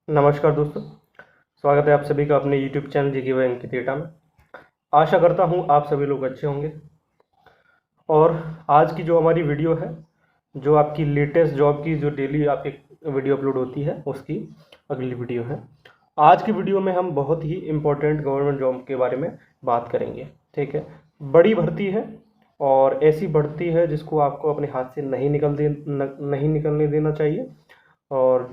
नमस्कार दोस्तों, स्वागत है आप सभी का अपने YouTube चैनल जीके व अंकित डेटा में। आशा करता हूँ आप सभी लोग अच्छे होंगे। और आज की जो हमारी वीडियो है, जो आपकी लेटेस्ट जॉब की जो डेली आपकी वीडियो अपलोड होती है, उसकी अगली वीडियो है। आज की वीडियो में हम बहुत ही इम्पोर्टेंट गवर्नमेंट जॉब के बारे में बात करेंगे। ठीक है, बड़ी भर्ती है और ऐसी भर्ती है जिसको आपको अपने हाथ से नहीं निकलने देना चाहिए। और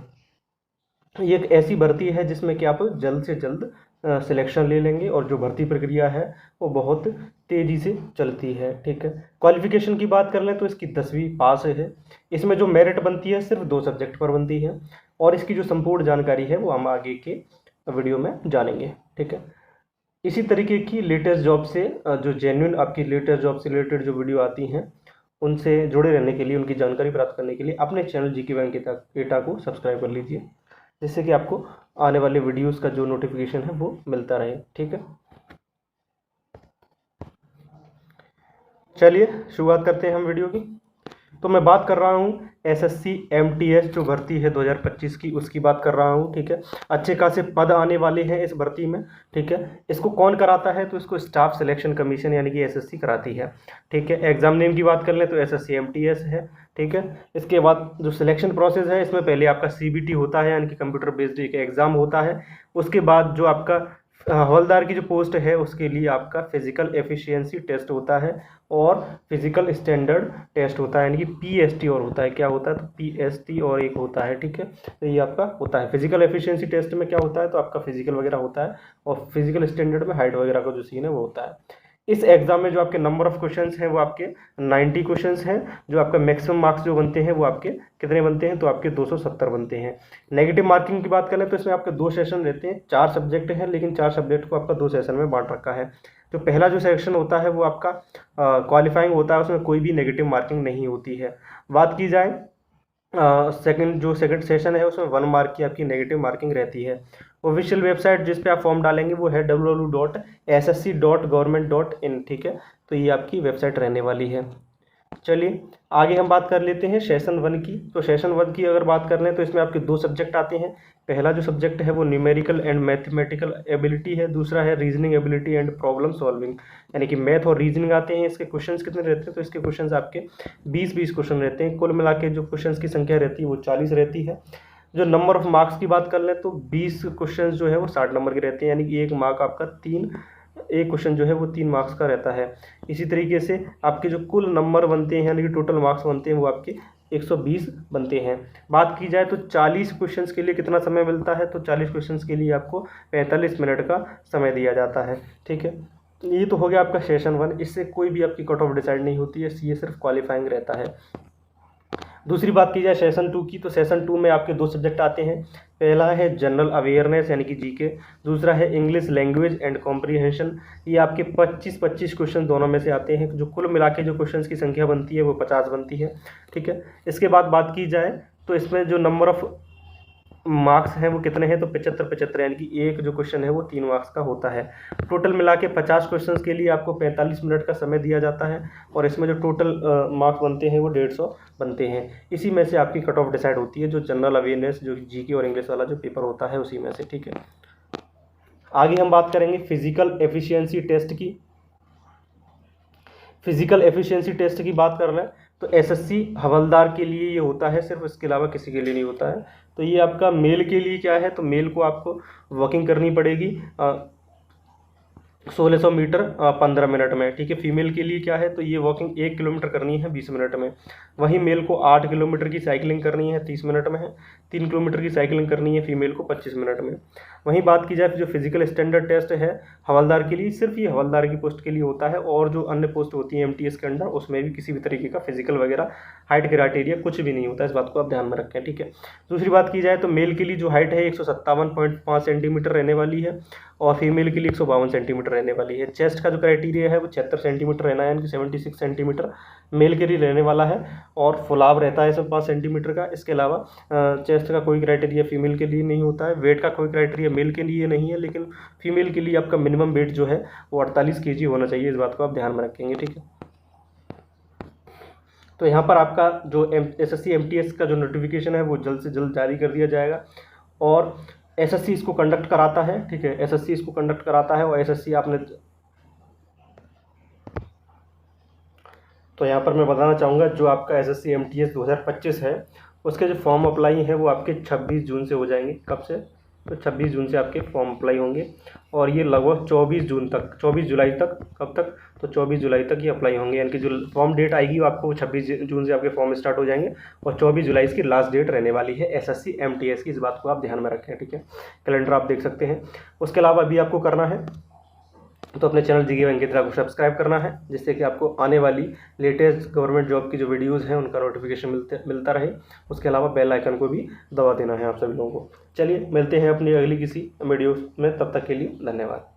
ये एक ऐसी भर्ती है जिसमें कि आप जल्द से जल्द सिलेक्शन ले लेंगे और जो भर्ती प्रक्रिया है वो बहुत तेज़ी से चलती है। ठीक है, क्वालिफिकेशन की बात कर लें तो इसकी 10वीं पास है। इसमें जो मेरिट बनती है सिर्फ 2 सब्जेक्ट पर बनती है और इसकी जो संपूर्ण जानकारी है वो हम आगे के वीडियो में जानेंगे। ठीक है, इसी तरीके की लेटेस्ट जॉब से जो जेन्युइन आपकी लेटेस्ट जॉब से रिलेटेड जो वीडियो आती हैं उनसे जुड़े रहने के लिए, उनकी जानकारी प्राप्त करने के लिए अपने चैनल जीके बैंक डेटा को सब्सक्राइब कर लीजिए, जिससे कि आपको आने वाले वीडियोस का जो नोटिफिकेशन है वो मिलता रहे। ठीक है, चलिए शुरुआत करते हैं हम वीडियो की। तो मैं बात कर रहा हूँ एसएससी एमटीएस जो भर्ती है 2025 की, उसकी बात कर रहा हूँ। ठीक है, अच्छे खासे पद आने वाले हैं इस भर्ती में। ठीक है, इसको कौन कराता है तो इसको स्टाफ सिलेक्शन कमीशन यानी कि एसएससी कराती है। ठीक है, एग्जाम नेम की बात कर लें तो एसएससी एमटीएस है। ठीक है, इसके बाद जो सिलेक्शन प्रोसेस है, इसमें पहले आपका सीबीटी होता है यानी कि कंप्यूटर बेस्ड एक एग्जाम होता है। उसके बाद जो आपका हवलदार की जो पोस्ट है उसके लिए आपका फिजिकल एफिशिएंसी टेस्ट होता है और फिजिकल स्टैंडर्ड टेस्ट होता है, यानी कि पीएसटी और होता है। क्या होता है तो पीएसटी और एक होता है। ठीक है, तो ये आपका होता है। फिजिकल एफिशिएंसी टेस्ट में क्या होता है तो आपका फिजिकल वगैरह होता है और फिजिकल स्टैंडर्ड में हाइट वगैरह का जो सीन है वो होता है। इस एग्जाम में जो आपके नंबर ऑफ क्वेश्चंस हैं वो आपके 90 क्वेश्चंस हैं। जो आपका मैक्सिमम मार्क्स जो बनते हैं वो आपके कितने बनते हैं तो आपके 270 बनते हैं। नेगेटिव मार्किंग की बात करें तो इसमें आपके 2 सेशन रहते हैं। 4 सब्जेक्ट हैं, लेकिन 4 सब्जेक्ट को आपका 2 सेशन में बांट रखा है। जो पहला जो सेक्शन होता है वो आपका क्वालिफाइंग होता है, उसमें कोई भी नेगेटिव मार्किंग नहीं होती है। बात की जाए सेकंड सेशन है, उसमें 1 मार्क की आपकी नेगेटिव मार्किंग रहती है। ऑफिशियल वेबसाइट जिस पे आप फॉर्म डालेंगे वो है www.ssc.government.in। ठीक है, तो ये आपकी वेबसाइट रहने वाली है। चलिए आगे हम बात कर लेते हैं सेशन 1 की। तो सेशन 1 की अगर बात कर लें तो इसमें आपके 2 सब्जेक्ट आते हैं। पहला जो सब्जेक्ट है वो न्यूमेरिकल एंड मैथमेटिकल एबिलिटी है, दूसरा है reasoning ability and problem solving, यानी कि मैथ और रीजनिंग आते हैं। इसके क्वेश्चंस कितने रहते हैं तो इसके क्वेश्चंस आपके 20-20 क्वेश्चन रहते हैं। कुल मिला के जो क्वेश्चंस की संख्या रहती है वो 40 रहती है। जो नंबर ऑफ मार्क्स की बात कर लें तो 20 क्वेश्चन जो है वो 60 नंबर के रहते हैं, यानी कि एक क्वेश्चन जो है वो 3 मार्क्स का रहता है। इसी तरीके से आपके जो कुल नंबर बनते हैं यानी कि टोटल मार्क्स बनते हैं वो आपके 120 बनते हैं। बात की जाए तो 40 क्वेश्चंस के लिए कितना समय मिलता है तो 40 क्वेश्चंस के लिए आपको 45 मिनट का समय दिया जाता है। ठीक है, ये तो हो गया आपका सेशन 1। इससे कोई भी आपकी कट ऑफ डिसाइड नहीं होती है, ये सिर्फ क्वालिफाइंग रहता है। दूसरी बात की जाए सेशन 2 की, तो सेशन 2 में आपके 2 सब्जेक्ट आते हैं। पहला है जनरल अवेयरनेस यानी कि जीके, दूसरा है इंग्लिश लैंग्वेज एंड कॉम्प्रीहेंशन। ये आपके 25-25 क्वेश्चन दोनों में से आते हैं। जो कुल मिला के जो क्वेश्चंस की संख्या बनती है वो 50 बनती है। ठीक है, इसके बाद बात की जाए तो इसमें जो नंबर ऑफ मार्क्स हैं वो कितने हैं तो 75-75, यानी कि एक जो क्वेश्चन है वो 3 मार्क्स का होता है। टोटल मिला के 50 क्वेश्चंस के लिए आपको 45 मिनट का समय दिया जाता है और इसमें जो टोटल मार्क्स बनते हैं वो 150 बनते हैं। इसी में से आपकी कट ऑफ डिसाइड होती है, जो जनरल अवेयरनेस जो जीके और इंग्लिश वाला जो पेपर होता है उसी में से। ठीक है, आगे हम बात करेंगे फिजिकल एफिशिएंसी टेस्ट की। फिजिकल एफिशिएंसी टेस्ट की बात कर रहे हैं तो एसएससी हवलदार के लिए ये होता है सिर्फ, इसके अलावा किसी के लिए नहीं होता है। तो ये आपका मेल के लिए क्या है तो मेल को आपको वॉकिंग करनी पड़ेगी 1600 मीटर 15 मिनट में। ठीक है, फीमेल के लिए क्या है तो ये वॉकिंग 1 किलोमीटर करनी है 20 मिनट में। वहीं मेल को 8 किलोमीटर की साइकिलिंग करनी है 30 मिनट में है। 3 किलोमीटर की साइकिलिंग करनी है फीमेल को 25 मिनट में। वहीं बात की जाए जो फिजिकल स्टैंडर्ड टेस्ट है हवलदार के लिए, सिर्फ ये हवलदार की पोस्ट के लिए होता है और जो अन्य पोस्ट होती है एमटीएस के अंडर उसमें भी किसी भी तरीके का फिजिकल वगैरह हाइट क्राइटेरिया कुछ भी नहीं होता है। इस बात को आप ध्यान में रखें। ठीक है, दूसरी बात की जाए तो मेल के लिए जो हाइट है 157.5 सेंटीमीटर रहने वाली है और फीमेल के लिए 152 सेंटीमीटर रहने वाली है। चेस्ट का जो क्राइटेरिया है वो 76 सेंटीमीटर रहना है, यानी कि 76 सेंटीमीटर मेल के लिए रहने वाला है और फुलाव रहता है इसमें 5 सेंटीमीटर का। इसके अलावा चेस्ट का कोई क्राइटेरिया फीमेल के लिए नहीं होता है। वेट का कोई क्राइटेरिया मेल के लिए नहीं है, लेकिन फीमेल के लिए आपका मिनिमम वेट जो है वो 48 केजी होना चाहिए। इस बात को आप ध्यान में रखेंगे। ठीक है, तो यहाँ पर आपका जो एसएससी एमटीएस का जो नोटिफिकेशन है वो जल्द से जल्द जारी कर दिया जाएगा और एसएससी इसको कंडक्ट कराता है, ठीक है, एसएससी इसको कंडक्ट कराता है। और एसएससी आपने, तो यहाँ पर मैं बताना चाहूँगा जो आपका एसएससी एमटीएस 2025 है उसके जो फॉर्म अप्लाई हैं वो आपके 26 जून से हो जाएंगे। कब से? तो 26 जून से आपके फॉर्म अप्लाई होंगे और ये लगभग 24 जून तक, 24 जुलाई तक, कब तक? तो 24 जुलाई तक ये अप्लाई होंगे, यानी कि जो फॉर्म डेट आएगी वो आपको 26 जून से आपके फॉर्म स्टार्ट हो जाएंगे और 24 जुलाई इसकी लास्ट डेट रहने वाली है एसएससी एमटीएस की। इस बात को आप ध्यान में रखें, ठीक है। कैलेंडर आप देख सकते हैं। उसके अलावा अभी आपको करना है तो अपने चैनल जीके अंकित को सब्सक्राइब करना है, जिससे कि आपको आने वाली लेटेस्ट गवर्नमेंट जॉब की जो वीडियोज़ हैं उनका नोटिफिकेशन मिलता रहे। उसके अलावा बेल आइकन को भी दबा देना है आप सभी लोगों को। चलिए मिलते हैं अपनी अगली किसी वीडियो में, तब तक के लिए धन्यवाद।